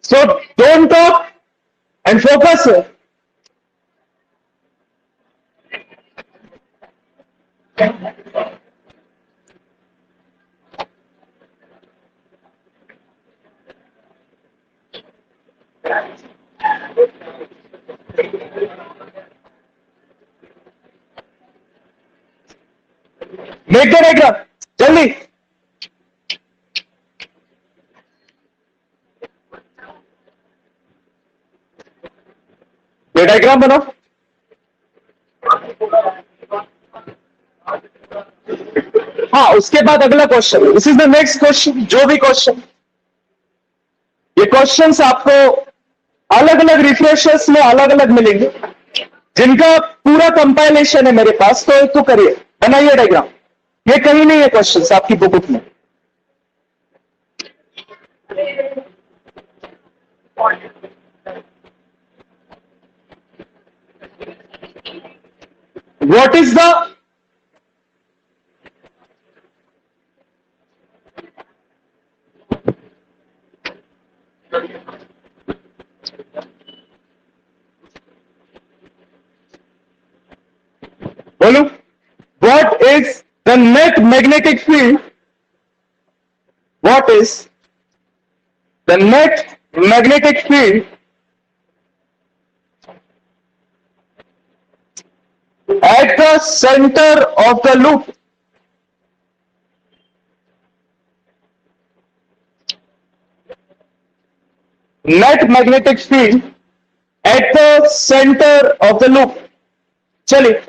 So don't talk and focus. Make the diagram. जल्दी. ये diagram बनाओ. हाँ, उसके बाद अगला question. This is the next question. जो भी क्वेश्चन, ये क्वेश्चंस आपको अलग अलग रिफ्रेशर्स में अलग अलग मिलेंगे, जिनका पूरा कंपाइलेशन है मेरे पास. तो करिए, बनाइए डायग्राम. ये कहीं नहीं है क्वेश्चंस आपकी बुक में. What is the बोलो, what is the net magnetic field? What is the net magnetic field at the center of the loop? Net magnetic field at the center of the loop. चलिए,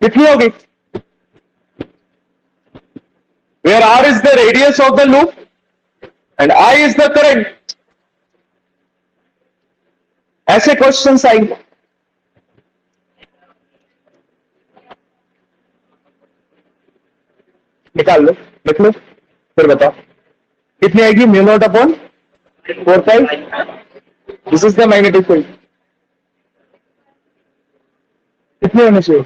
कितनी होगी? Where R is the radius of the loop and I is the current. ऐसे questions आएंगे. निकाल लो, लिख लो, फिर बताओ कितनी आएगी. Mu naught upon 4 pi. This is the magnetic field. कितने होने चाहिए?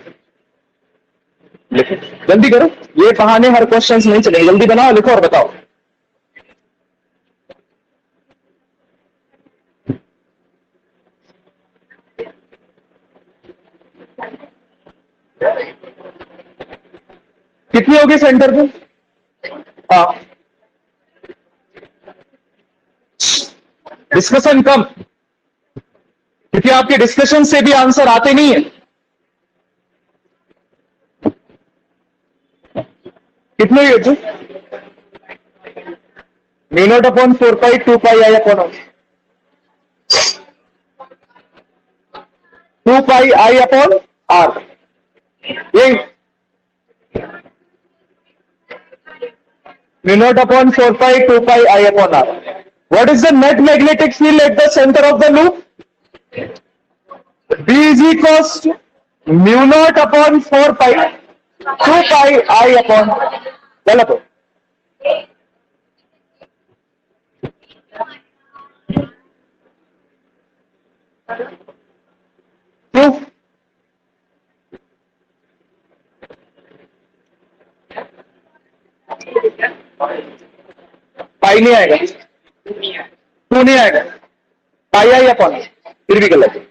लिखो, जल्दी करो. ये बहाने हर क्वेश्चंस नहीं चलेंगे. जल्दी बनाओ, लिखो और बताओ. कितनी होगी सेंटर पे? हाँ, डिस्कशन कम, क्योंकि आपके डिस्कशन से भी आंसर आते नहीं है. कितने हुए जो? Mu naught upon 4 pi 2 pi I upon 2 pi I upon R. ये mu naught upon 4 pi 2 pi I upon R. What is the net magnetic field at the center of the loop? B is equals to mu naught upon 4 pi 2 pi I upon. गलत हो. Proof. पाई नहीं आएगा, 2 नहीं आएगा. पाई I upon, फिर भी गलत है.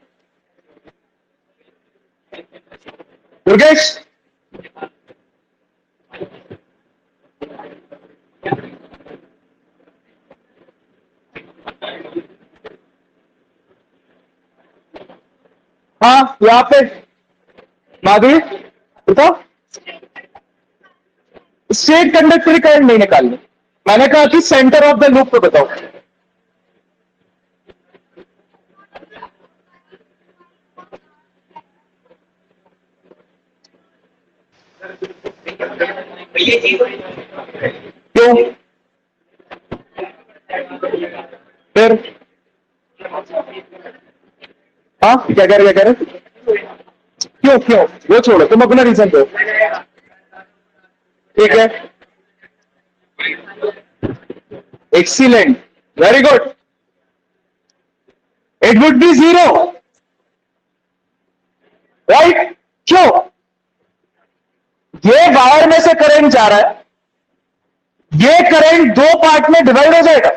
दुर्गेश, हाँ यहाँ पे माधुरी बताओ. स्ट्रेट कंडक्टर करंट नहीं निकालनी. मैंने कहा कि सेंटर ऑफ द लूप पे बताओ. क्यों? फिर हाँ, क्या कह रहे? क्यों क्यों? वो छोड़ो, तुम अपना रीजन दो. ठीक है, excellent, very good. It would be 0. Right? क्यों? ये वायर में से करंट जा रहा है, ये करंट दो पार्ट में डिवाइड हो जाएगा।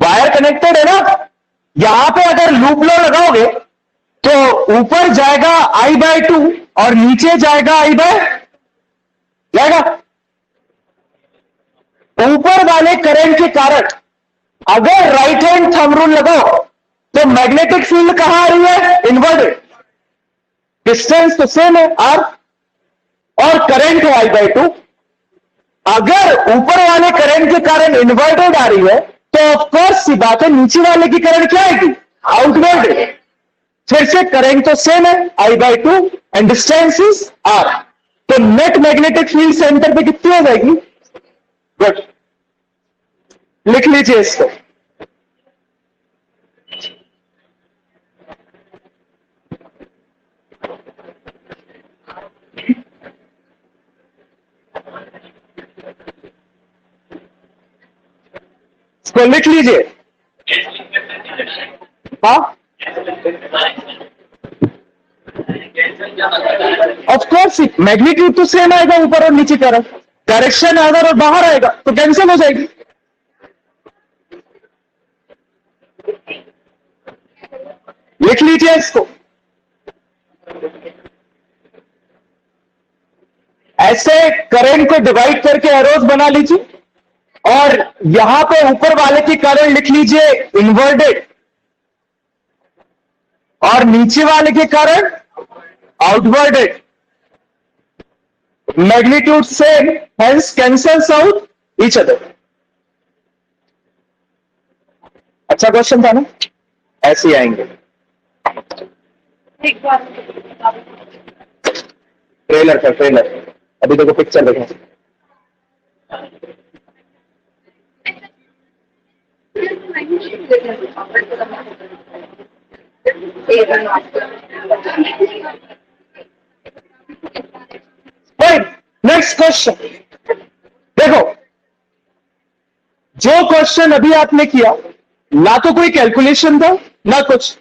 वायर कनेक्टेड है ना, यहां पे अगर लूप लो लगाओगे तो ऊपर जाएगा I/2 और नीचे जाएगा जाएगा। ऊपर वाले करंट के कारण अगर राइट हैंड थंब रूल लगाओ तो मैग्नेटिक फील्ड कहां आ रही है? इनवर्टेड। डिस्टेंस तो सेम है R और करंट है I/2। अगर ऊपर वाले करंट के कारण इन्वर्टेड आ रही है तो ऑफकोर्स सी बात है नीचे वाले की करंट क्या आएगी? आउटवर्ड। फिर से करंट तो सेम है I/2 and distance is R। तो नेट मैग्नेटिक फील्ड सेंटर पे कितनी हो जाएगी? गुड, लिख लीजिए इसको। इसको लिख लीजिए। हाँ, ऑफ कोर्स मैग्नीट्यूड तो सेम आएगा ऊपर और नीचे का, डायरेक्शन अंदर और बाहर आएगा तो कैंसिल हो जाएगी। लिख लीजिए इसको। ऐसे करंट को डिवाइड करके एरोज बना लीजिए और यहां पे ऊपर वाले की करंट लिख लीजिए इन्वर्टेड और नीचे वाले के कारण outwarded. Magnitude same, hence cancels out each other. अच्छा क्वेश्चन था ना? ऐसे ही आएंगे। ट्रेलर पर ट्रेलर, अभी देखो पिक्चर देखें। नेक्स्ट क्वेश्चन देखो, जो क्वेश्चन अभी आपने किया ना तो कोई कैलकुलेशन था ना कुछ,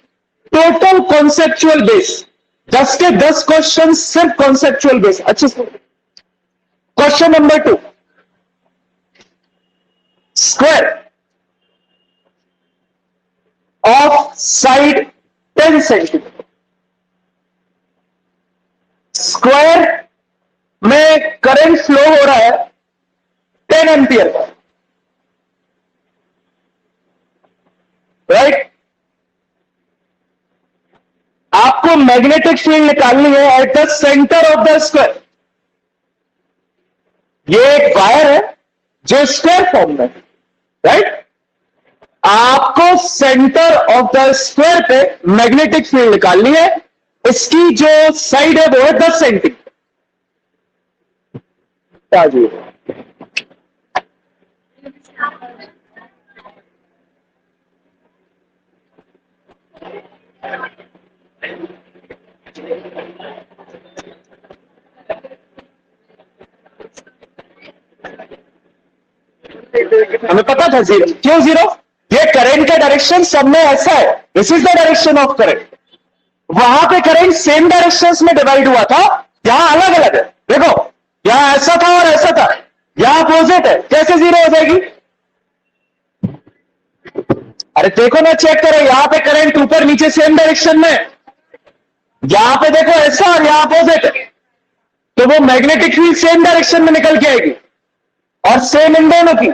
टोटल कॉन्सेप्चुअल बेस। 10 के 10 क्वेश्चन सिर्फ कॉन्सेप्चुअल बेस। अच्छे से question number 2, square of side 10 centimetre. Square में करंट फ्लो हो रहा है 10 एम्पियर का, राइट? आपको मैग्नेटिक फील्ड निकालनी है at the centre of the square. ये एक वायर है जो स्क्वायर फॉर्म में, राइट? आपको सेंटर ऑफ द स्क्वायर पे मैग्नेटिक फील्ड निकालनी है। इसकी जो साइड है वो है 10 सेंटीमीटर। हमें पता था जीरो। क्यों जीरो? ये करंट का डायरेक्शन सब में ऐसा है, this is the direction of current. वहां पे करंट सेम डायरेक्शंस में डिवाइड हुआ था, यहां अलग अलग है। देखो यहां ऐसा था और ऐसा था, यहां अपोजिट है, कैसे जीरो हो जाएगी? अरे देखो ना, चेक करो, यहां पे करंट ऊपर नीचे सेम डायरेक्शन में, यहां पे देखो ऐसा और यहां अपोजिट है, तो वो मैग्नेटिक फील्ड सेम डायरेक्शन में निकल के आएगी और सेम इन दोनों की,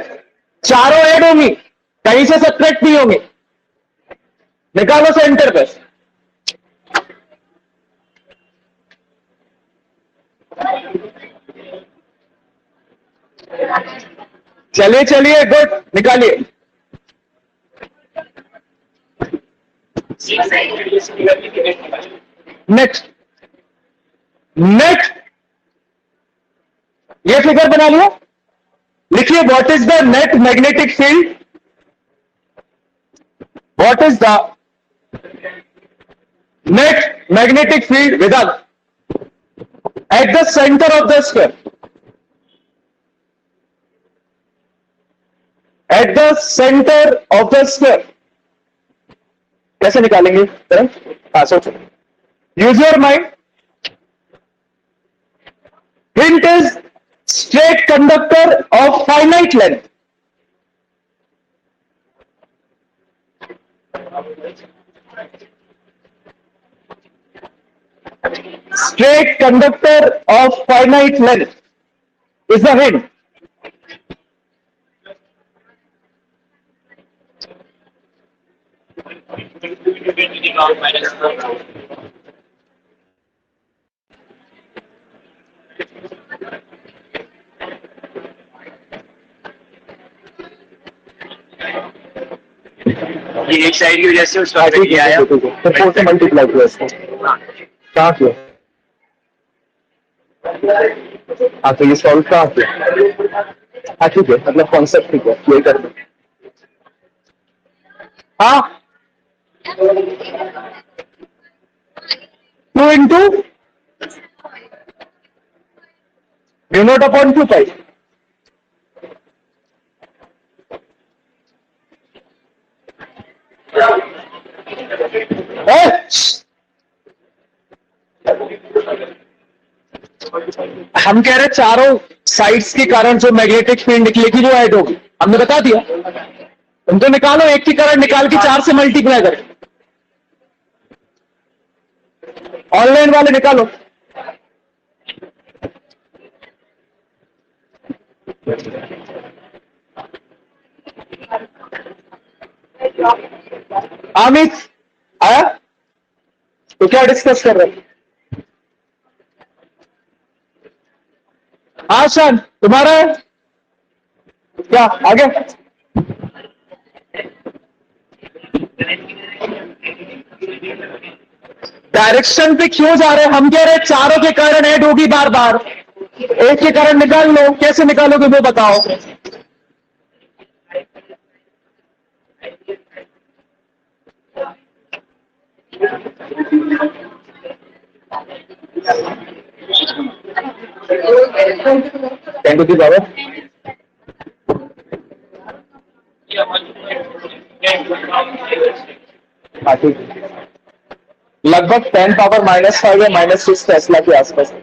चारों ऐड होंगी, कहीं से सब्ट्रैक्ट नहीं होंगी। निकालो सेंटर पे। चलिए चलिए, गुड, निकालिए। नेक्स्ट नेक्स्ट ये फिगर बना लिया, लिखिए what is the net magnetic field, what is the net magnetic field without at the centre of the square, at the centre of the square. कैसे निकालेंगे? हाँ सोचो, use your mind. Hint is straight conductor of finite length. Straight conductor of finite length is the hint. ये एक side की वजह से उसका ठीक किया है, है। तो 4 से मल्टीप्लाई किया इसको, कहाँ किया? हाँ, तो ये सॉल्व कहाँ किया? हाँ ठीक है, मतलब कॉन्सेप्ट ठीक है, यही कर दो। हाँ, 2 इंटू म्यू नॉट अपॉन 2 पाई। हम कह रहे चारों साइड्स के कारण जो मैग्नेटिक फील्ड निकलेगी वो ऐड होगी, हमने बता दिया। तुम तो निकालो, एक की करंट निकाल के 4 से मल्टीप्लाई करें। ऑनलाइन वाले निकालो। अमित आया तो क्या डिस्कस कर रहे हैं? आशन तुम्हारा है क्या? आगे डायरेक्शन पे क्यों जा रहे हैं? हम कह रहे हैं चारों के कारण ऐड होगी बार बार, एक के कारण निकाल लो। कैसे निकालोगे वो बताओ। टेन टू दी पावर लगभग 10 पावर -5 या -6 टेस्ला के आसपास।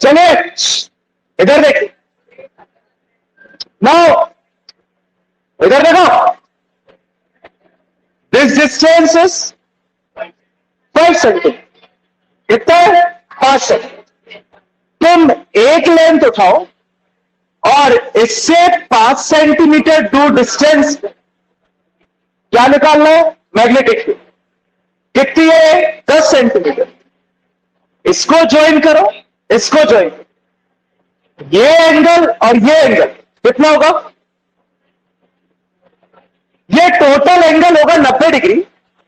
चलिए इधर देख, नाउ इधर देखो, दिस डिस्टेंस इज 5 सेंटीमीटर। कितना है? 5 सेंटीमीटर। तुम एक लेंथ उठाओ और इससे 5 सेंटीमीटर दूर डिस्टेंस क्या निकालना है? Magnetic field. कितनी है? 10 सेंटीमीटर। इसको ज्वाइन करो, इसको ज्वाइन करो, ये एंगल और ये एंगल कितना होगा? ये टोटल एंगल होगा 90 डिग्री।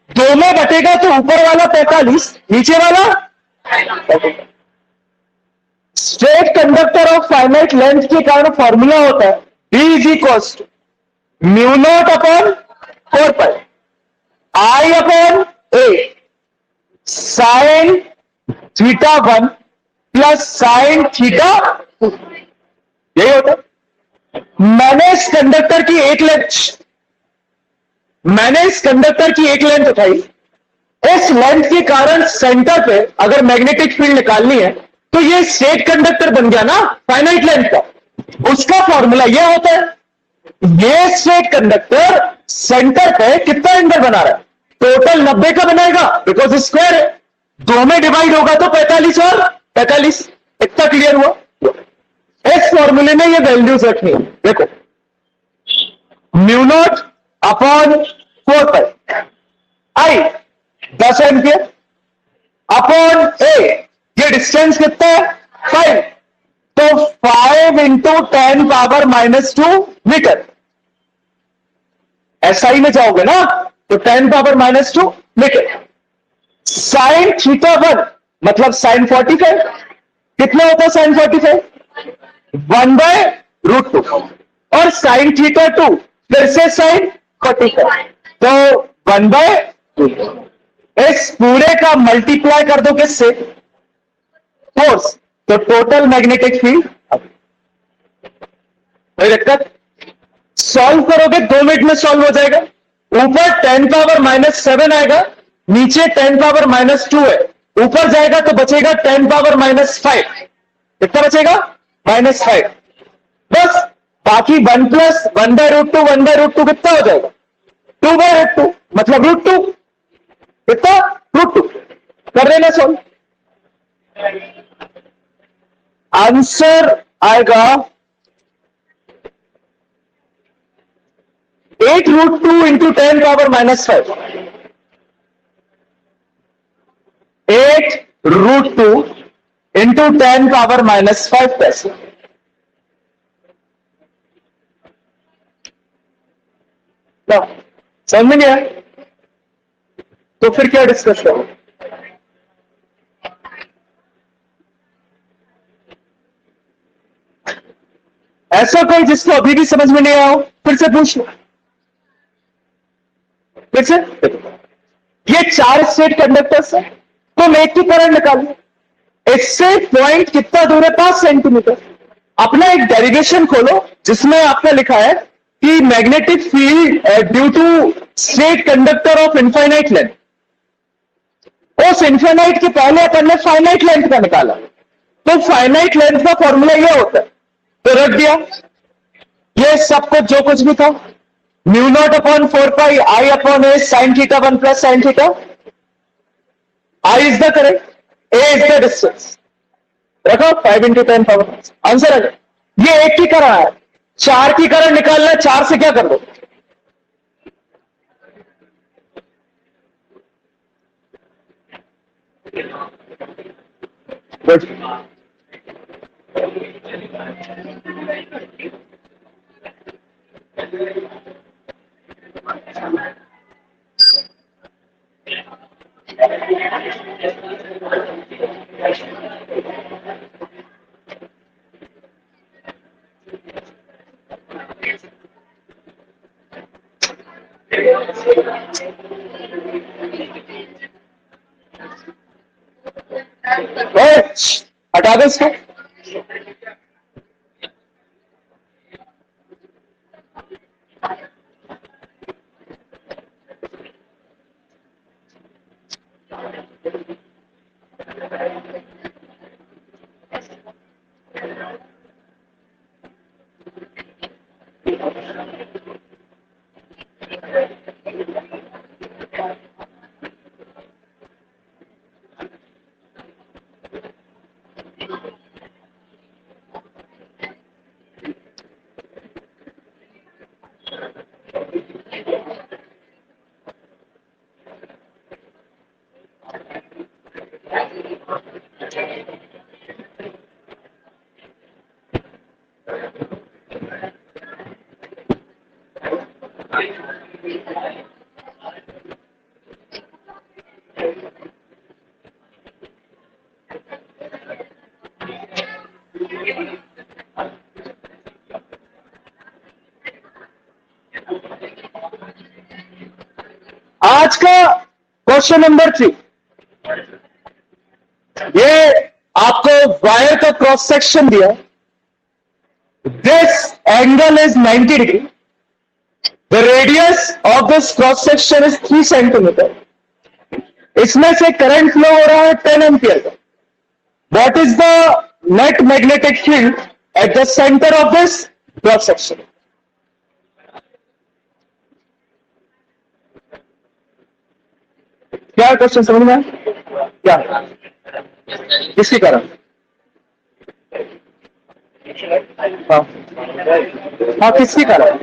दो में बटेगा तो ऊपर वाला 45, नीचे वाला 40। Straight conductor of finite length के कारण फॉर्मूला होता है B is equals to mu naught upon 4 pi I upon A sine theta 1 plus sine theta 2। यही होता है। मैंने इस कंडक्टर की एक लेंथ उठाई। इस लेंथ के कारण सेंटर पे अगर मैग्नेटिक फील्ड निकालनी है तो ये स्ट्रेट कंडक्टर बन गया ना फाइनाइट लेंथ का। उसका फॉर्मूला ये होता है, ये स्ट्रेट कंडक्टर सेंटर पे कितना एंगल बना रहा है? टोटल 90 का बनाएगा बिकॉज स्क्वायर है। दो में डिवाइड होगा तो 45 और 45। इतना क्लियर हुआ? इस फॉर्मूले में ये वैल्यूज रखनी है। देखो, म्यू नॉट अपॉन 4 पाई आई 10 एम्पियर अपॉन ए, ये डिस्टेंस कितना है? 5। तो 5 इंटू 10 पावर -2 मीटर। एसआई में जाओगे ना तो 10 पावर -2 मीटर। साइन थीटा 1 मतलब साइन 45 कितना होता है? साइन 45 1/√2 और साइन थीटा 2 फिर से साइन 45 तो 1/√2। इस पूरे का मल्टीप्लाई कर दो किससे? फोर्स। तो टोटल मैग्नेटिक फील्ड कोई दिक्कत? सॉल्व करोगे 2 मिनट में सॉल्व हो जाएगा। ऊपर 10 पावर -7 आएगा, नीचे 10 पावर -2 है ऊपर जाएगा तो बचेगा 10 पावर -5। कितना बचेगा? -5। बस बाकी 1 प्लस 1/√2 1/√2 कितना हो जाएगा? 2/√2 मतलब √2। कितना? √2। कर देना सॉल्व। आंसर आएगा 8√2 इंटू 10 पावर -5। 8√2 इंटू 10 पावर -5 पैसे। समझ में नहीं आया तो फिर क्या डिस्कस करो? ऐसा कोई जिसको अभी भी समझ में नहीं आया हो फिर से पूछ लो। फिर से ये 4 स्टेट कंडक्टर्स है, तुम एक की करंट निकालो। इससे पॉइंट कितना दूर है? 5 सेंटीमीटर। अपना एक डेरिवेशन खोलो जिसमें आपने लिखा है कि magnetic field due to state conductor of infinite length. उस इनफाइनाइट के पहले अपन ने फाइनाइट लेंथ का निकाला, तो फाइनाइट लेंथ का फॉर्मूला यह होता है, तो रख दिया। ये सब कुछ जो कुछ भी था μ0/4 I upon a sin θ1 plus sin θ। I is the correct, a is the distance. देखो 5 इंटू 10 पावर। आंसर है ये एक की करंट है, 4 की करंट निकालना है। 4 से क्या कर दो? गुड। हटा दो इसको। आज का क्वेश्चन नंबर 3, ये आपको वायर का क्रॉस सेक्शन दिया। This angle is 90 degree. The radius of this cross section is 3 centimetre. इसमें से करंट फ्लो हो रहा है 10 एम्पियर का। What is the net magnetic field at the centre of this cross section? क्या question समझ में आया? क्या किसके कारण? हाँ हाँ, किसके कारण?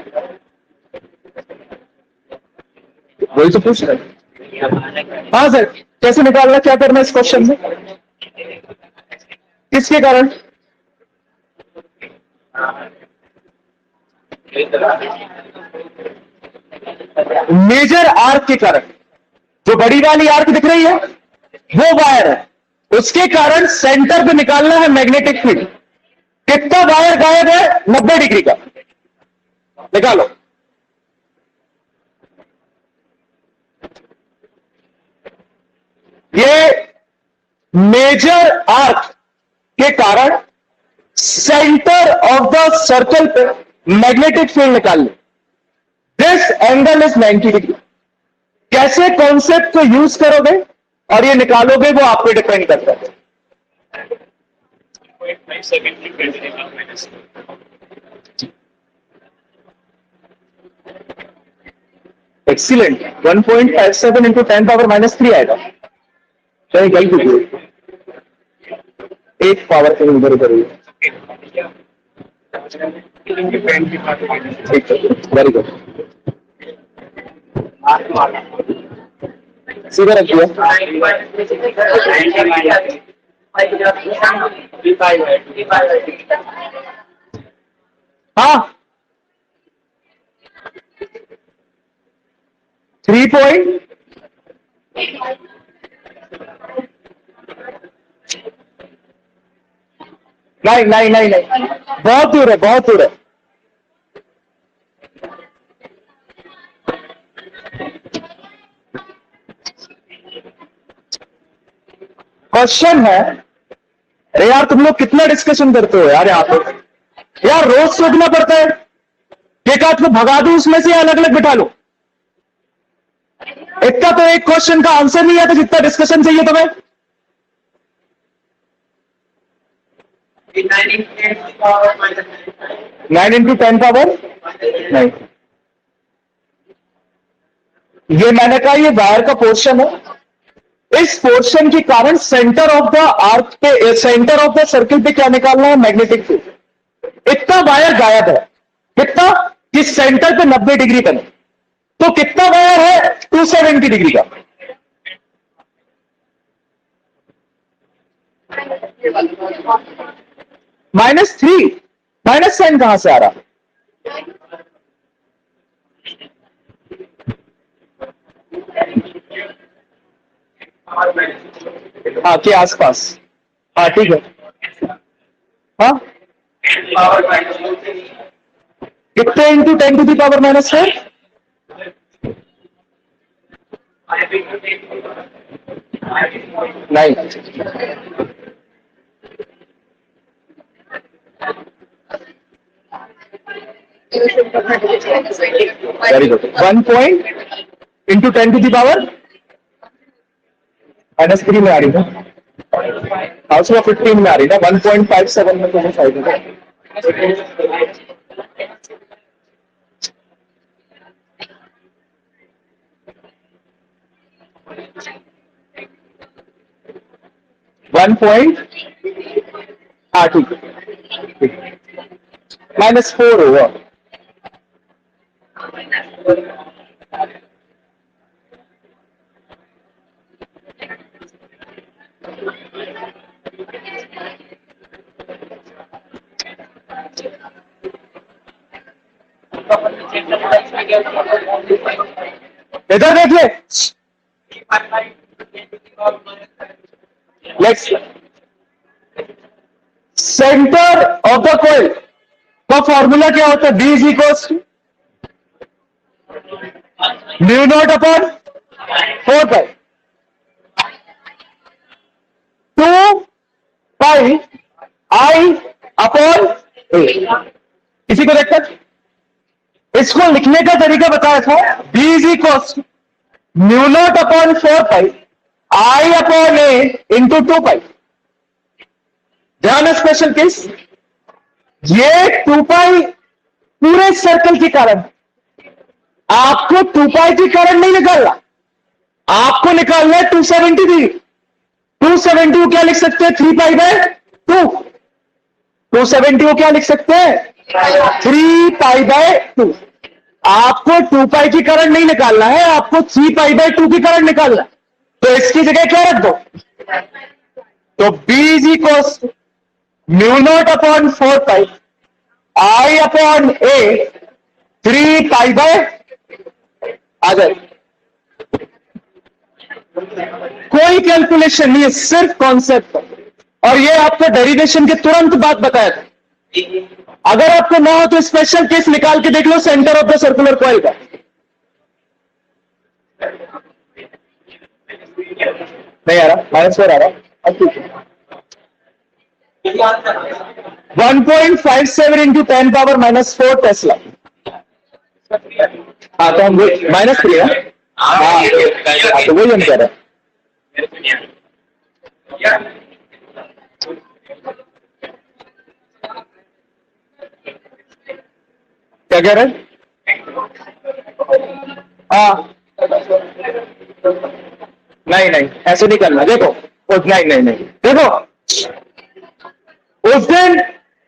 वही तो पूछ रहे। हाँ सर, कैसे निकालना, क्या करना इस क्वेश्चन में? किसके कारण? मेजर आर्क के कारण। जो बड़ी वाली आर्क दिख रही है वो वायर है, उसके कारण सेंटर पे निकालना है मैग्नेटिक फील्ड। कितना वायर गायब है? 90 डिग्री का। निकालो। ये मेजर आर्क के कारण सेंटर ऑफ द सर्कल पे मैग्नेटिक फील्ड निकाल ले। This angle is 90 degree. कैसे कॉन्सेप्ट को यूज करोगे? और ये निकालोगे वो आप पे डिपेंड करता है। एक्सीलेंट। 1.57 इंटू 10⁻³ आएगा। कहीं गलती हुई, एक पावर कहीं उधर उधर हुई। ठीक है, वेरी गुड। सीधा रख दिया। हाँ 3 पॉइंट नहीं, बहुत दूर है, बहुत दूर है। क्वेश्चन है, अरे यार तुम लोग कितना डिस्कशन करते हो यार यहाँ पे। यार रोज सोचना पड़ता है, एक आध को भगा दो उसमें से अलग अलग बिठा लो। इतना तो एक क्वेश्चन का आंसर नहीं आता जितना डिस्कशन चाहिए तुम्हें। 9 इंटू 10 पावर नहीं, ये मैंने कहा ये वायर का पोर्शन है। इस पोर्शन के कारण सेंटर ऑफ द आर्क पे, सेंटर ऑफ द सर्किल पे क्या निकालना है? Magnetic field. इतना वायर गायब है, कितना कि सेंटर पे 90 डिग्री का नहीं। तो कितना वायर है? 270 डिग्री का। -3, माइनस साइन कहां से आ रहा? हाँ के आसपास। हाँ ठीक है। हाँ कितने इंटू 10⁻⁻⁴? नहीं, वेरी गुड। 1 पॉइंट इंटू 10⁻⁻³ में आ रही है ना, उसमें 15 में आ रही है ना। 1.57 में तो साइड में 1 पॉइंट, हाँ ठीक है, -4 होगा। इधर देखिए, next centre of the coil का फॉर्मूला क्या होता है? B is equals to μ0/4 2 pi I/A। किसी को देखकर इसको लिखने का तरीका बताया था। B is equals to μ0/4 pi I/A into 2 pi. ध्यान है, स्पेशल केस, ये 2 पाई पूरे सर्कल के कारण। आपको 2 पाई के कारण नहीं निकालना, आपको निकालना है 270 डिग्री। 270 को क्या लिख सकते हैं? 3π/2। 270 को क्या लिख सकते हैं? 3π/2। आपको 2 पाई की करंट नहीं निकालना है, आपको 3π/2 की करंट निकालना है। तो इसकी जगह क्या रख दो? तो B is equals μ0/4 pi I/A 3π/, आ जाए। कोई कैलकुलेशन नहीं है, सिर्फ कॉन्सेप्ट। और ये आपको डेरिवेशन के तुरंत बाद बताया था। अगर आपको ना हो तो स्पेशल केस निकाल के देख लो centre of the circular coil का। नहीं आ रहा, -4 आ रहा। अब ठीक है, 1.57 इंटू 10⁻⁻4 टेस्ला। हाँ तो हम -3 है। हाँ तो वही हम कह रहे हैं। क्या कह रहे हैं? हाँ, नहीं नहीं ऐसे नहीं करना। देखो नहीं नहीं नहीं, देखो उस दिन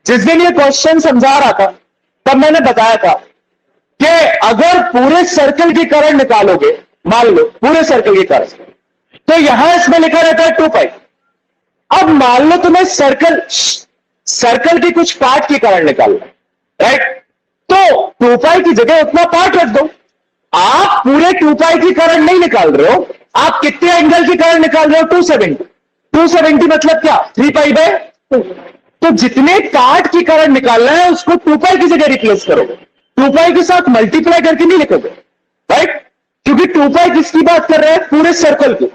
जिस दिन ये क्वेश्चन समझा रहा था तब मैंने बताया था कि अगर पूरे सर्कल की करंट निकालोगे, मान लो पूरे सर्कल की करंट, तो यहां इसमें लिखा रहता है 2 पाई। अब मान लो तुम्हें सर्कल की कुछ पार्ट की करंट निकालना, राइट? तो 2 पाई की जगह उतना पार्ट रख दो। आप पूरे 2 पाई की करंट नहीं निकाल रहे हो, आप कितने एंगल की करंट निकाल रहे हो? 270। 270 मतलब क्या? 3 पाई बाय 2। तो जितने पार्ट की करंट निकालना है उसको 2 पाई की जगह रिप्लेस करोगे। 2 पाई के साथ मल्टीप्लाई करके नहीं लिखोगे, राइट? क्योंकि 2 पाई किसकी बात कर रहे हैं? पूरे सर्कल की।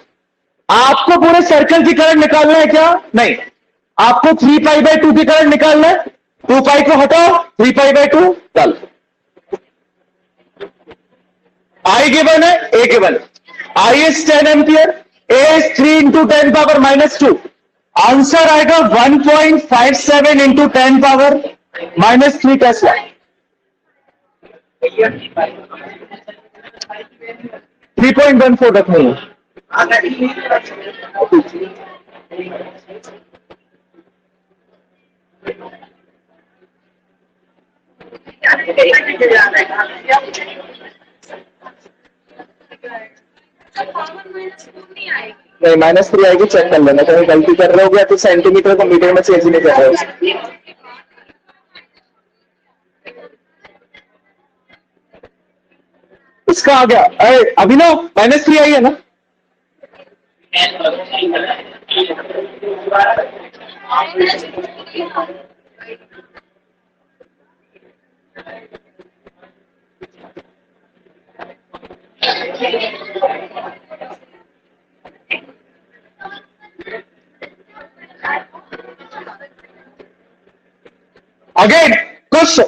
आपको पूरे सर्कल की करंट निकालना है क्या? नहीं, आपको 3 पाई बाय 2 की करंट निकालना है। 2 पाई को हटाओ, 3 पाई बाय 2 डाल। आई गिवन है, A given. I is 10 ampere, A is 3 into 10 power -2। Answer आएगा 1.57 इंटू 10 पावर -3 टेस्ला। 3.14 तक नहीं है। नहीं, -3 आएगी, चेक कर लेना। कहीं गलती कर रहे हो गया तो सेंटीमीटर को मीटर में चेंज नहीं कर रहे हो। इसका आ गया। अरे अभिनव, -3 आई है ना? Again question.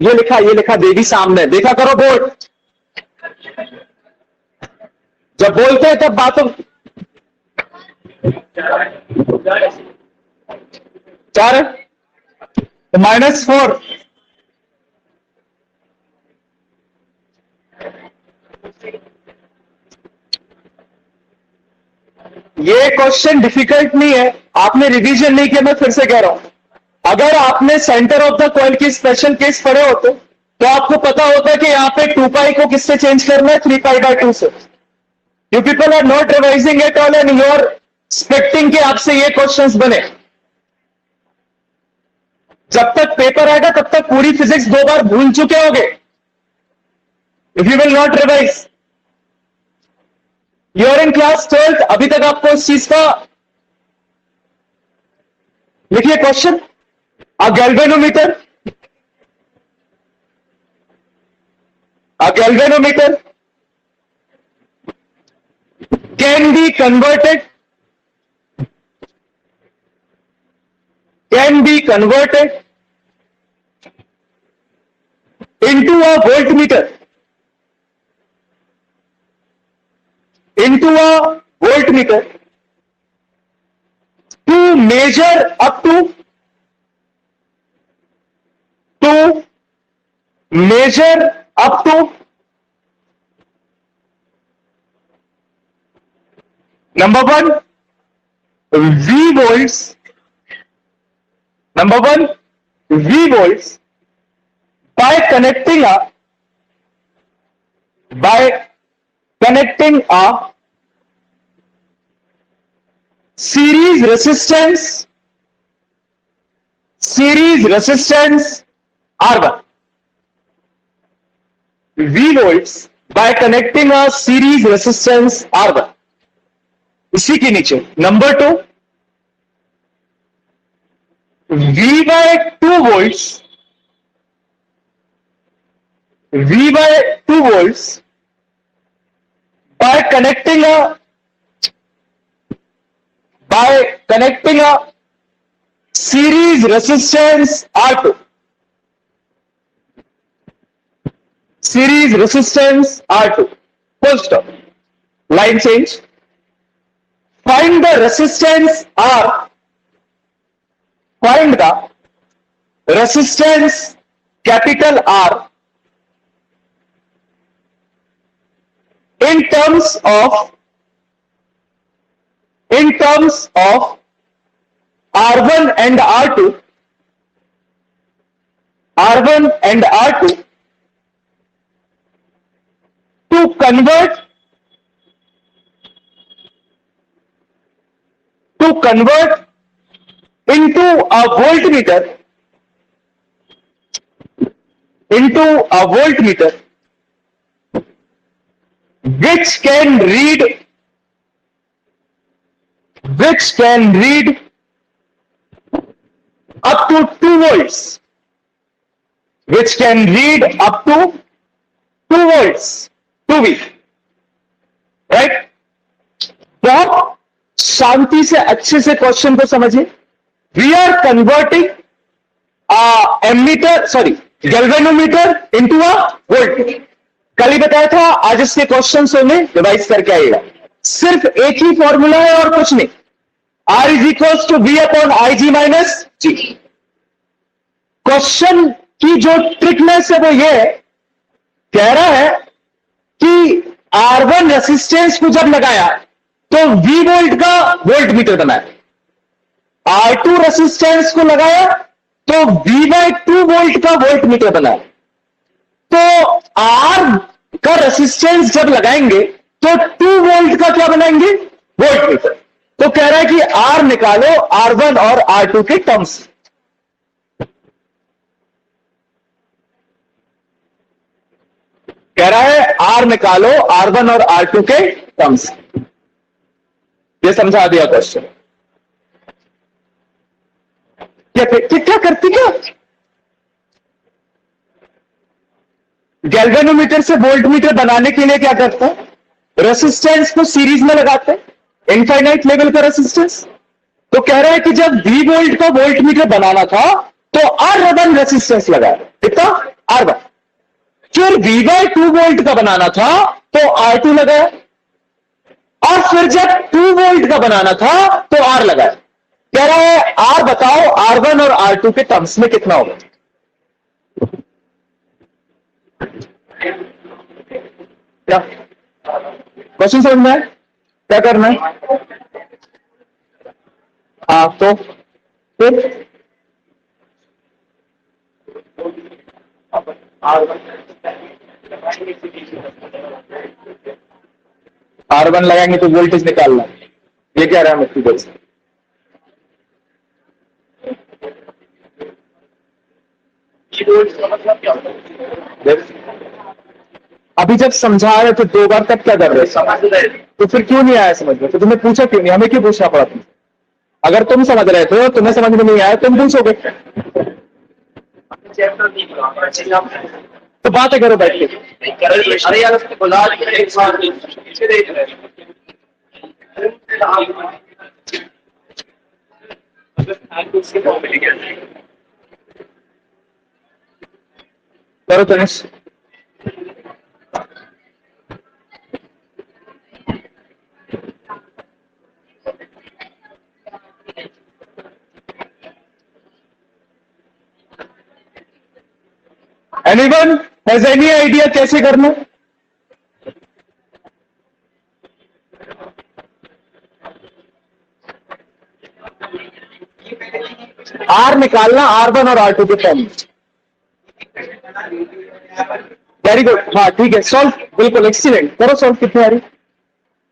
ये लिखा देवी सामने, देखा करो बोर्ड। जब बोलते हैं तब बातों 4 है तो -4। ये क्वेश्चन डिफिकल्ट नहीं है, आपने रिवीजन नहीं किया, मैं फिर से कह रहा हूं। अगर आपने सेंटर ऑफ द कॉइल की स्पेशल केस पढ़े होते तो आपको पता होता कि यहां पे 2 पाई को किससे चेंज करना है? 3 पाई बाय 2 से। You people are not revising at all and you are expecting कि आपसे ये क्वेश्चंस बने। जब तक पेपर आएगा तब तक पूरी फिजिक्स 2 बार भूल चुके होगे if you will not revise. You are in class 12th, अभी तक आपको इस चीज का लिखिए question. A galvanometer can be converted into a voltmeter to measure up to number 1 V volts, by connecting a series resistance R1. V volts by connecting a series resistance R1. इसी के नीचे number 2 V by 2 volts by connecting a series resistance R2. full stop. Line change. Find the resistance R. Find the resistance capital R in terms of R1 and R2, R1 and R2 to convert into a voltmeter which can read up to 2 volts, which can read up to 2 volts, 2 V, right? बहुत शांति से अच्छे से question को समझिए. We are converting galvanometer into a voltmeter. कल ही बताया था, आज इसके क्वेश्चन में रिवाइज करके आइएगा. सिर्फ एक ही फॉर्मूला है और कुछ नहीं. R is equals to V upon IG minus G. Question की जो ट्रिकनेस है वो ये है, कह रहा है कि R1 रेसिस्टेंस को जब लगाया तो V वोल्ट का वोल्ट मीटर बनाया, R2 रेसिस्टेंस को लगाया तो V/2 वोल्ट का वोल्ट मीटर बनाया. तो R का रेसिस्टेंस जब लगाएंगे तो 2 वोल्ट का क्या बनाएंगे, वोल्ट मीटर. तो कह रहा है कि R निकालो R1 और R2 के टर्म्स. कह रहा है R निकालो R1 और R2 के टर्म्स. ये समझा दिया क्वेश्चन. क्या करती क्या, गैल्वेनोमीटर से वोल्टमीटर बनाने के लिए क्या करते हैं, रेसिस्टेंस को सीरीज में लगाते हैं, इनफाइनाइट लेवल का रेसिस्टेंस. तो कह रहा है कि जब V वोल्ट का वोल्टमीटर बनाना था तो R1 रेसिस्टेंस लगाया, कितना, R1. फिर V/2 वोल्ट का बनाना था तो R2 लगाया, और फिर जब 2 वोल्ट का बनाना था तो R लगाया. कह रहा है R बताओ R1 और R2 के टर्म्स में कितना होगा. क्या क्वेश्चन समझ में है, क्या करना है. हाँ तो फिर R1 लगाएंगे तो वोल्टेज निकालना. ये क्या रहा है मुझकी देर से. अभी जब समझा रहे तो 2 बार तक क्या कर रहे तो फिर क्यों नहीं आया समझ में. तो तुमने पूछा क्यों नहीं, हमें क्यों पूछना पड़ा तुम. अगर तुम समझ रहे थे, तुम्हें समझ में नहीं आया, तुम पूछोगे. तो बातें करो बैठ के. अरे यार उसको बुला एक बार पीछे देख रहे करो Tanish. Anyone has any idea कैसे करना. R निकालना R1 और R2 के टर्म. Very good. हाँ ठीक है, सॉल्व. बिल्कुल एक्सीलेंट. करो सॉल्व. कितनी आ रही,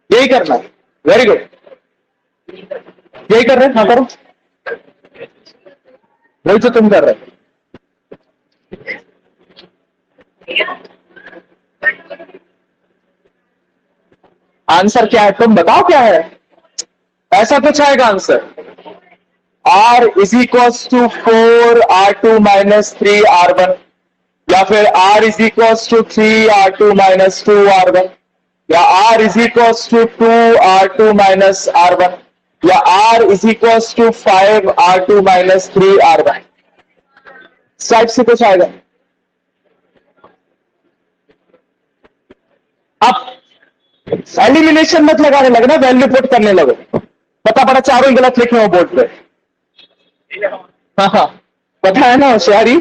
यही करना. वेरी गुड, यही कर रहे हैं. हाँ करो, वही तो तुम कर रहे हो. आंसर क्या है तुम बताओ, क्या है. ऐसा कुछ आएगा answer. R is equals to 4R2 minus 3R1, या फिर R is equals to 3R2 minus 2R1, या R is equals to 2R2 minus R1, या R is equals to 5R2 minus 3R1. इस टाइप से कुछ आएगा. अब एलिमिनेशन मत लगाने लगना, वैल्यू पुट करने लगो। पता पड़ा चारों ही गलत लिखे हो बोर्ड पे। हाँ हाँ, पता है ना होशियारी।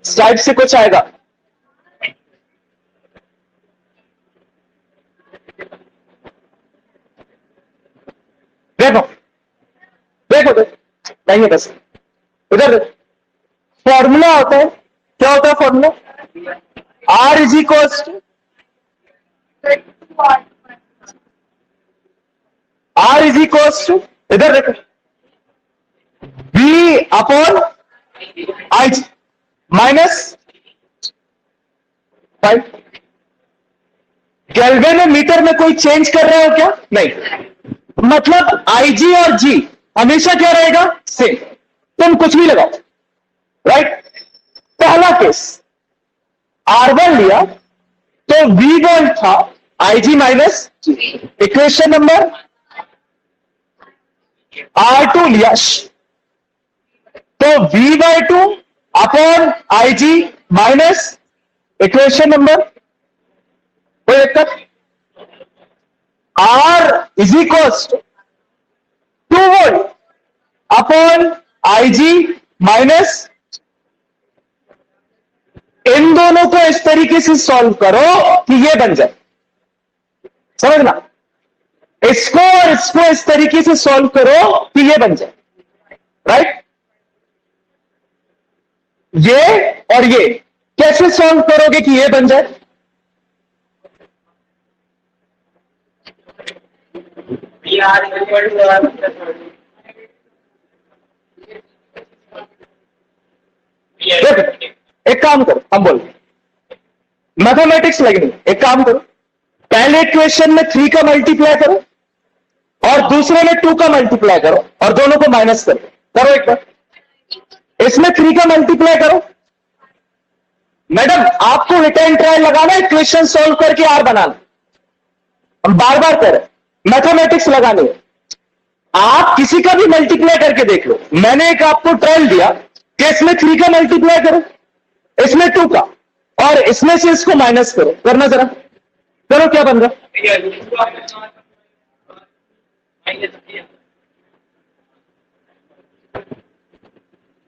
इस टाइप से कुछ आएगा। देखो देखो देखो, नहीं है बस इधर। फॉर्मूला होता है, क्या होता है formula? R is equals to, R is equals to, इधर देखो, B upon I G minus 5। Galvanometer में कोई चेंज कर रहे हो क्या? नहीं। मतलब आईजी और जी हमेशा क्या रहेगा? सेम। तुम कुछ भी लगाओ, राइट। पहला केस R1 लिया तो V1 था IG minus G. Equation number R2 लिया तो V/2 upon IG minus equation number, कोई दिक्कत? R is equals to 2 volt upon IG minus, इन दोनों को इस तरीके से सॉल्व करो कि ये बन जाए। समझना, इसको और इसको इस तरीके से सॉल्व करो कि ये बन जाए, राइट। ये और ये कैसे सॉल्व करोगे कि ये बन जाए? देखो, एक काम करो, हम बोल मैथमेटिक्स लगनी, एक काम करो, पहले इक्वेशन में 3 का मल्टीप्लाई करो और दूसरे में 2 का मल्टीप्लाई करो और दोनों को माइनस करो। करो एक बार, इसमें 3 का मल्टीप्लाई करो। मैडम आपको हिट एंड ट्रायल लगाना, इक्वेशन सॉल्व करके आर बनाना। हम बार बार कह रहे मैथमेटिक्स लगानी है। आप किसी का भी मल्टीप्लाई करके देख लो। मैंने एक आपको ट्रायल दिया कि इसमें 3 का मल्टीप्लाई करो, इसमें 2 का, और इसमें से इसको माइनस करो। करना जरा, करो, क्या बन रहा?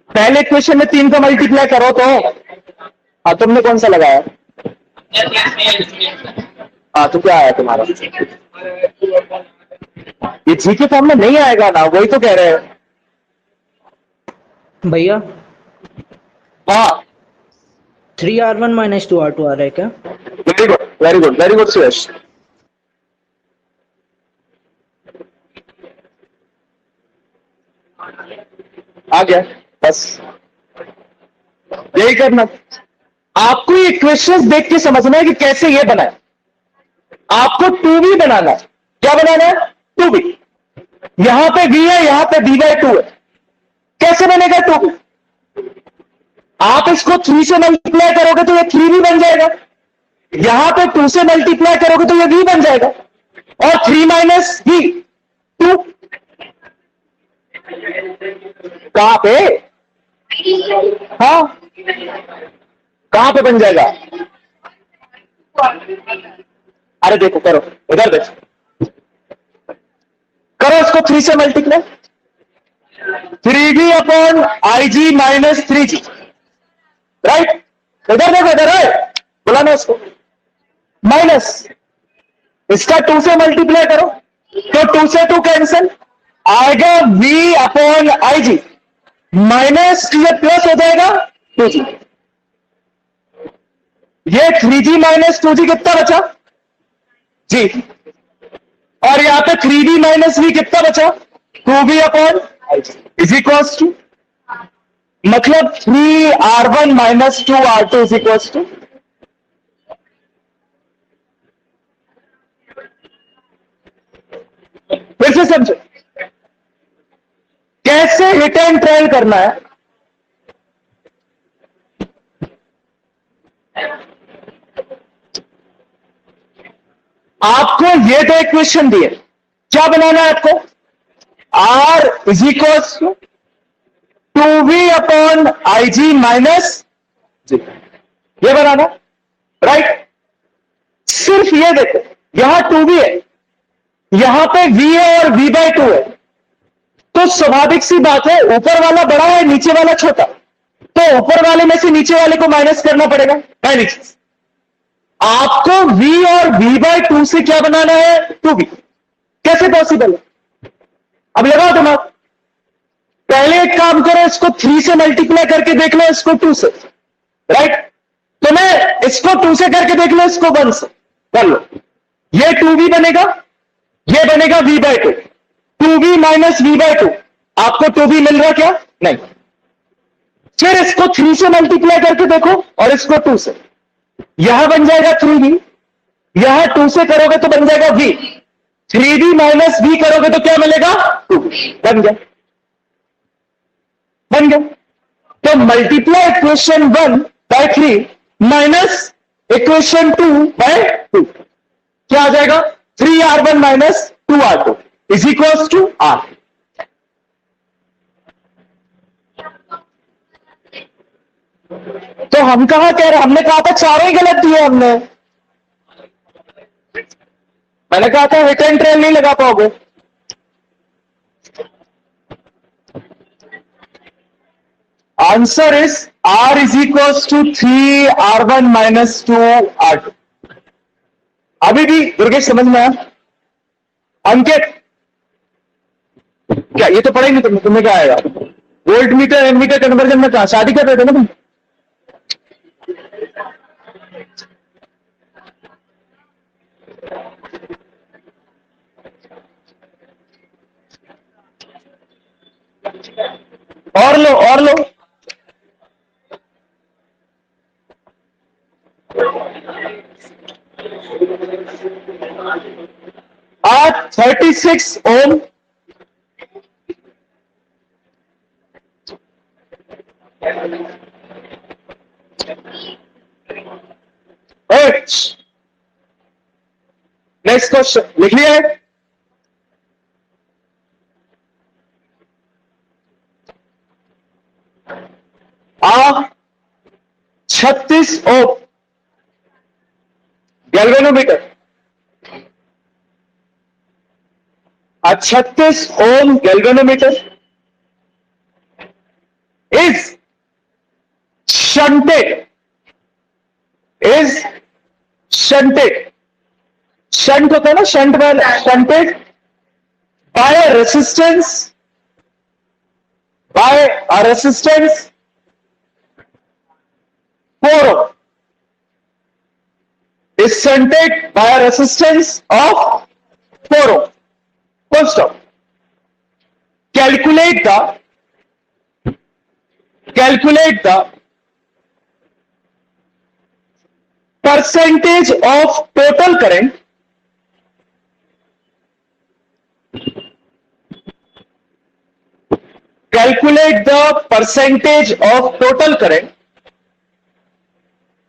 पहले इक्वेशन में 3 का मल्टीप्लाई करो तो, हाँ तुमने कौन सा लगाया? हाँ तो क्या आया तुम्हारा? ये जी के फॉर्म में नहीं आएगा ना, वही तो कह रहे हैं भैया। हाँ। 3R1 माइनस 2R2 आ रहा है क्या? Very good, very good, very good Suresh. आ गया, बस यही करना। आपको ये क्वेश्चंस देख के समझना है कि कैसे ये बना है। आपको 2b बनाना है। क्या बनाना है? 2b। यहां पे b है, यहां पे b/2 है। कैसे बनेगा 2b? आप इसको 3 से मल्टीप्लाई करोगे तो ये 3b बन जाएगा। यहां पे 2 से मल्टीप्लाई करोगे तो ये b बन जाएगा, और 3 माइनस b 2। कहां पे? हाँ, कहां पे बन जाएगा? अरे देखो, करो, इधर देखो, करो इसको 3 से multiply. 3b upon IG minus 3g, right. इधर देखो, इधर है, बुलाना इसको, माइनस इसका 2 से मल्टीप्लाई करो तो 2 से 2 कैंसिल आएगा, v अपॉन IG माइनस ये प्लस हो जाएगा 2g। ये 3g माइनस 2g कितना बचा? जी। और यहां पे 3b माइनस v कितना बचा? 2b upon is equals to, मतलब 3R1 minus 2R2 is equals to, फिर से समझो कैसे हिट एंड ट्रायल करना है। आपको ये दो इक्वेशन दिए, क्या बनाना है आपको? R is equal to 2v upon I G minus G, ये बनाना राइट। सिर्फ ये देखो, यहां 2v है, यहां पे v है और v/2 है, तो स्वाभाविक सी बात है, ऊपर वाला बड़ा है नीचे वाला छोटा, तो ऊपर वाले में से नीचे वाले को माइनस करना पड़ेगा। पहली चीज, आपको v और v/2 से क्या बनाना है? 2v। कैसे पॉसिबल है? अब लगाओ दिमाग। पहले एक काम करो, इसको 3 से मल्टीप्लाई करके देख लो, इसको 2 से, राइट। तो मैं इसको 2 से करके देख लो, इसको 1 से कर लो। ये 2v बनेगा, ये बनेगा v/2। 2v माइनस v/2, आपको 2v मिल रहा क्या? नहीं। फिर इसको 3 से मल्टीप्लाई करके देखो और इसको 2 से, यहां बन जाएगा 3v, यहां 2 से करोगे तो बन जाएगा v। 3v माइनस v करोगे तो क्या मिलेगा? 2v। बन गया, बन गया। तो multiply equation 1 by 3 minus equation 2 by 2, क्या आ जाएगा? 3r1 minus 2r2 is equals to r। तो हम कहा कह रहे, हमने कहा था चारों ही गलत दिए हमने। मैंने कहा था हिट एंड ट्रेल नहीं लगा पाओगे। Answer is r is equals to 3r1 minus 2r2। अभी भी दुर्गेश समझ में आया? अंकित, क्या ये तो पढ़ा ही नहीं तुमने? तुम्हें क्या आएगा? वोल्ट मीटर एमीटर कन्वर्जन में कहा शादी कर रहे थे ना तुम? और लो, और लो। आज 36 ओम नेक्स्ट क्वेश्चन लिख लिया है? आ 36 ohm galvanometer, 36 ohm galvanometer is shunted shunt होता है ना, shunted by a resistance 4 ohm, is shunted by a resistance of 4 ohm. Full stop. Calculate the percentage of total current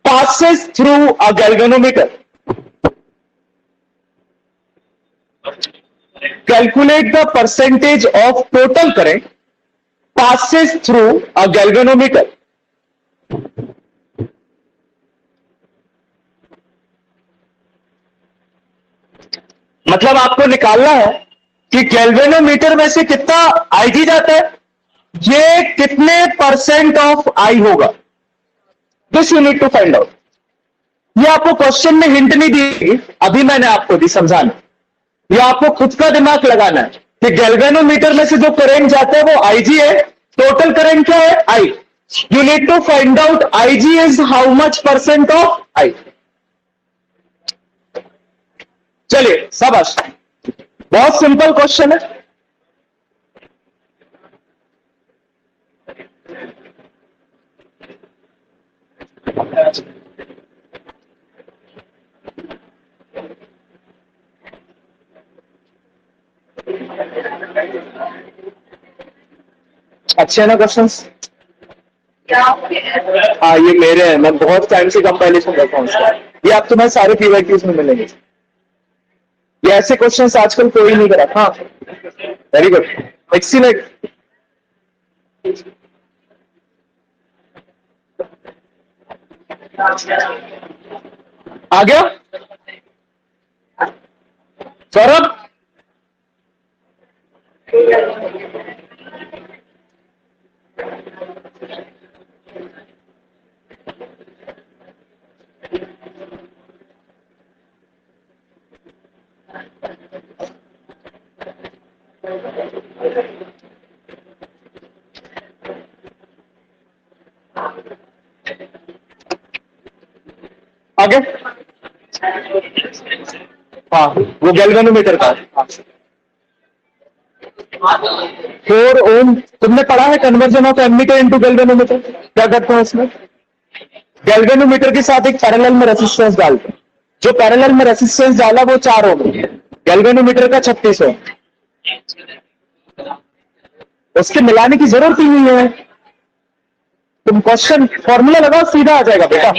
passes through a galvanometer. Calculate the percentage of total current passes through a galvanometer. मतलब आपको निकालना है कि galvanometer में से कितना IG जाता है, ये कितने परसेंट ऑफ आई होगा। This you need to find out. ये आपको क्वेश्चन में हिंट नहीं दी, अभी मैंने आपको दी समझाना। ये आपको खुद का दिमाग लगाना है कि गैल्वेनोमीटर में से जो करंट जाता है वो आईजी है, टोटल करंट क्या है? I. You need to find out IG is how much percent of I. चलिए शाबाश, बहुत सिंपल क्वेश्चन है। अच्छे है ना क्वेश्चंस? हाँ ये मेरे हैं, मैं बहुत टाइम से कंपाइलेशन करता हूँ उसका। ये आप तुम्हें सारे पीवाईक्यूज में मिलेंगे। ये ऐसे क्वेश्चंस आजकल कोई नहीं करा। हाँ वेरी गुड। एक्सीलेंट। आ गया सौरभ? आगे। हाँ, वो गैल्वेनोमीटर का। 4 ओम तुमने पढ़ा है conversion of ammeter into galvanometer? क्या करते हैं उसमें? गैल्वेनोमीटर के साथ एक पैरेलल में रेसिस्टेंस डालते हैं। जो पैरेलल में रेसिस्टेंस डाला वो 4 ओम, गैल्वेनोमीटर का 36 ओम। उसके मिलाने की जरूरत ही नहीं है। तुम क्वेश्चन फॉर्मूला लगाओ, सीधा आ जाएगा बेटा।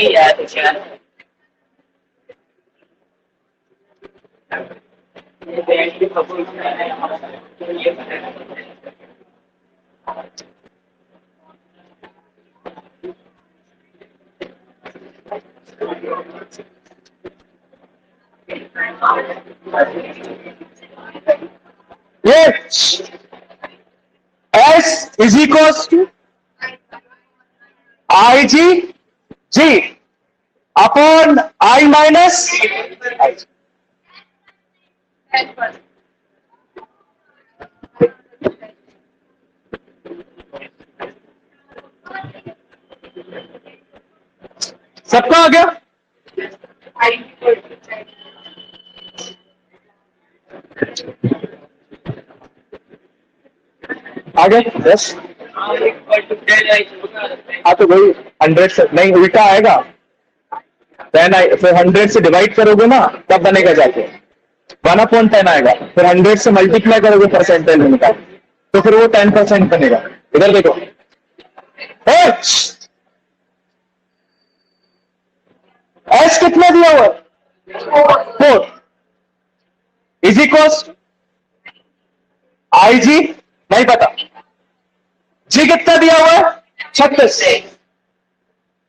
ये S is equals to I G G upon I minus I. सबका आ गया? आ गया? यस। हाँ तो वही 100 से नहीं, उल्टा आएगा। फिर 100 से डिवाइड करोगे ना तब बनेगा जाके 1/10 आएगा। फिर 100 से मल्टीप्लाई करोगे परसेंटेज में का, तो फिर वो 10% बनेगा। इधर देखो, एच एच कितना दिया हुआ है? 4 इज इक्वल्स आई जी नहीं पता, जी कितना दिया हुआ है? 36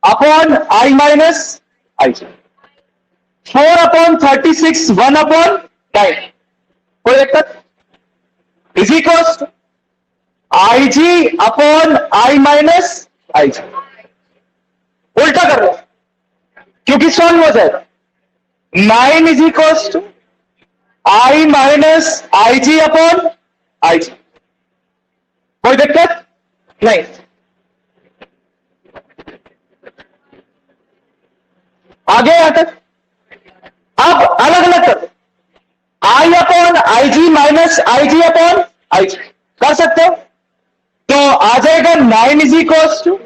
अपॉन आई माइनस आई जी। 4/36 1/9 कोई दिक्कत? Is equals I G upon I minus I G. उल्टा कर लो क्योंकि सॉल्व हो जाएगा। 9 is equals to I minus I G upon I G. कोई दिक्कत नहीं। आगे यहां तक। अब अलग अलग कर, I upon I G minus I G upon I G कर सकते हो। तो आ जाएगा 9 is equals to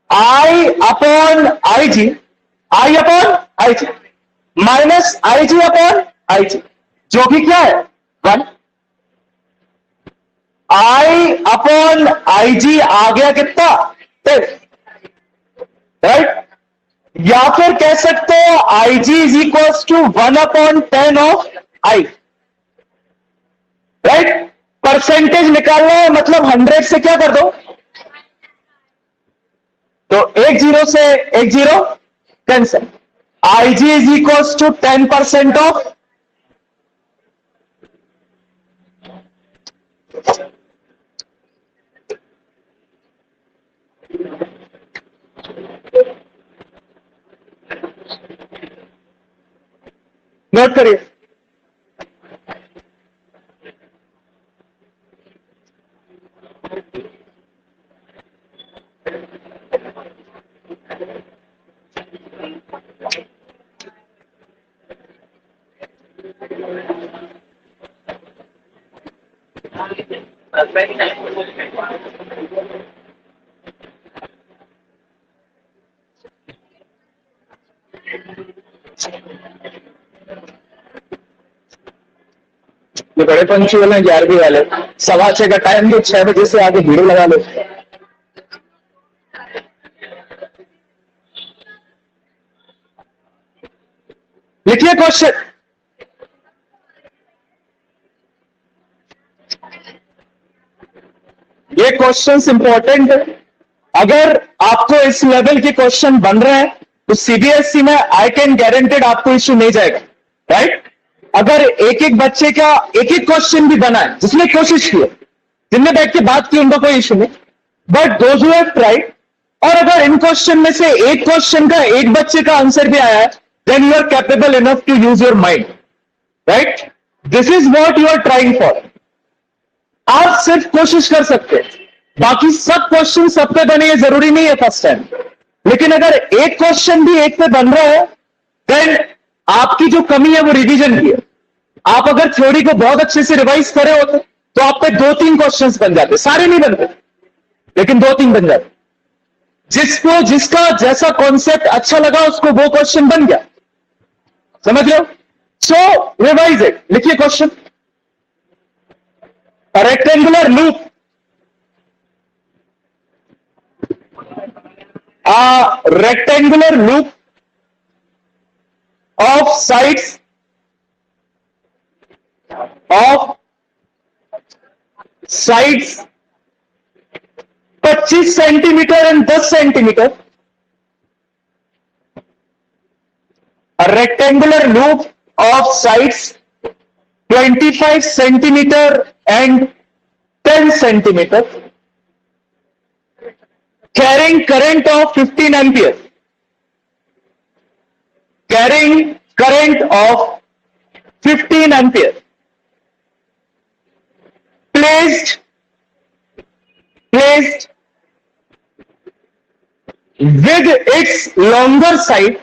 I upon I G, I upon I G minus I G upon I G, जो कि क्या है 1। आई अपॉन आई जी आ गया कितना? 10, राइट। या फिर कह सकते हो I G is equals to 1/10 of I, right. Percentage निकालना है मतलब 100 से क्या कर दो, तो एक जीरो से एक zero cancel. I G is equals to 10% of note करिए। ये बड़े पंछी वाले 11वीं वाले 6:15 का टाइम दो, 6 बजे से आगे भीड़ लगा लो। लिखिए क्वेश्चन। ये क्वेश्चंस इंपॉर्टेंट है। अगर आपको इस लेवल के क्वेश्चन बन रहे हैं तो सीबीएसई में आई कैन गारंटेड आपको इश्यू नहीं जाएगा, राइट। अगर एक एक बच्चे का एक एक क्वेश्चन भी बना है जिसने कोशिश की है, जिनने बैठ के बात की, उनका कोई इश्यू नहीं, but those who have tried, और अगर इन क्वेश्चन में से एक क्वेश्चन का एक बच्चे का आंसर भी आया है, then you are capable enough to use your mind, right. This is what you are trying for. आप सिर्फ कोशिश कर सकते हैं, बाकी सब क्वेश्चन सब पे बने ये जरूरी नहीं है फर्स्ट टाइम, लेकिन अगर एक क्वेश्चन भी एक पे बन रहा है, देन आपकी जो कमी है वो रिवीजन की है। आप अगर थ्योरी को बहुत अच्छे से रिवाइज करे होते तो आप पे 2-3 क्वेश्चंस बन जाते, सारे नहीं बनते लेकिन 2-3 बन जाते। जिसको जिसका जैसा कॉन्सेप्ट अच्छा लगा उसको वो क्वेश्चन बन गया, समझ लो। So revise it. लिखिए question, rectangular loop, rectangular loop of sides 25 centimetre and 10 centimetre, a rectangular loop of sides 25 centimeter and 10 centimeter, carrying current of 15 ampere, carrying current of 15 ampere, placed with its longer side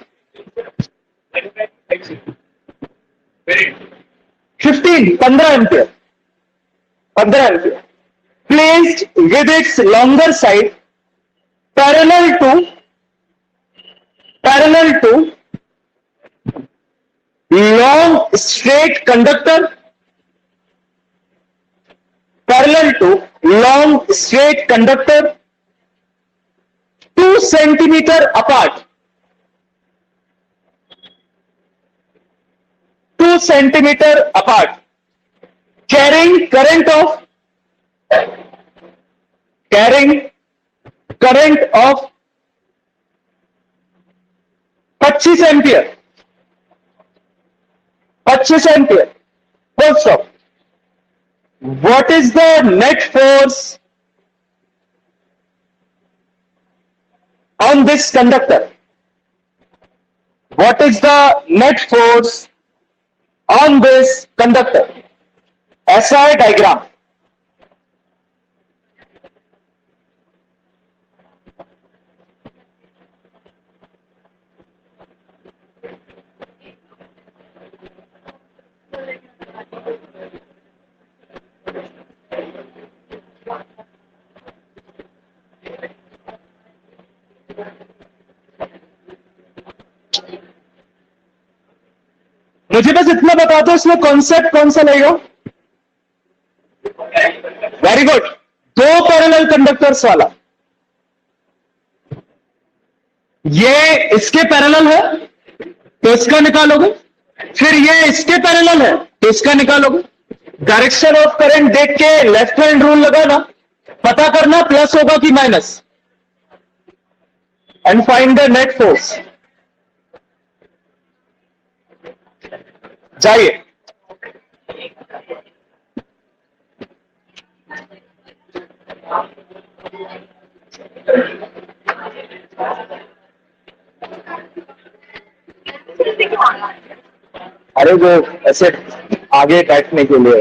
15 ampere, placed with its longer side parallel to long straight conductor, parallel to long straight conductor 2 centimeter apart, 2 centimeter apart, carrying current of 25 ampere, 25 ampere. Full stop. What is the net force on this conductor? What is the net force on this conductor? SI diagram. मुझे बस इतना बता दो इसमें concept कौन सा लगेगा? Very good. 2 parallel conductors वाला। ये इसके पैरेलल है तो इसका निकालोगे, फिर ये इसके पैरेलल है तो इसका निकालोगे। डायरेक्शन ऑफ करंट देख के लेफ्ट हैंड रूल लगाना, पता करना प्लस होगा कि minus, and find the net force. जाइए। अरे वो ऐसे आगे बैठने के लिए